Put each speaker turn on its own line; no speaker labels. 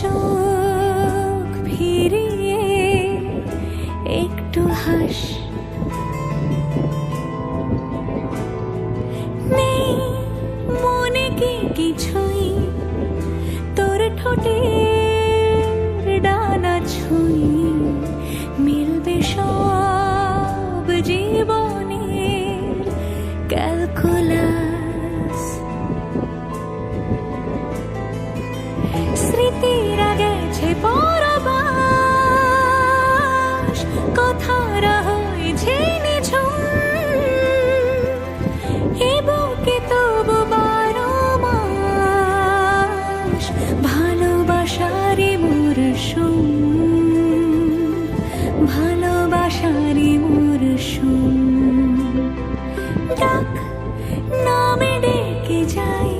চোখ ফিরিয়ে একটু হাস। নেই মনে কি কিছুই, তোর ঠোঁটের ডানা ছুঁই মিলবে সব জীবনের ক্যালকুলাস। স্মৃতিরা গেছে পরবাস, কথারা হয়েছে নিঝুম, এ বুকে তবু 12 মাস ভালোবাসারই মরশুম, ভালোবাসারই মরশুম। ডাক নামে ডেকে যাই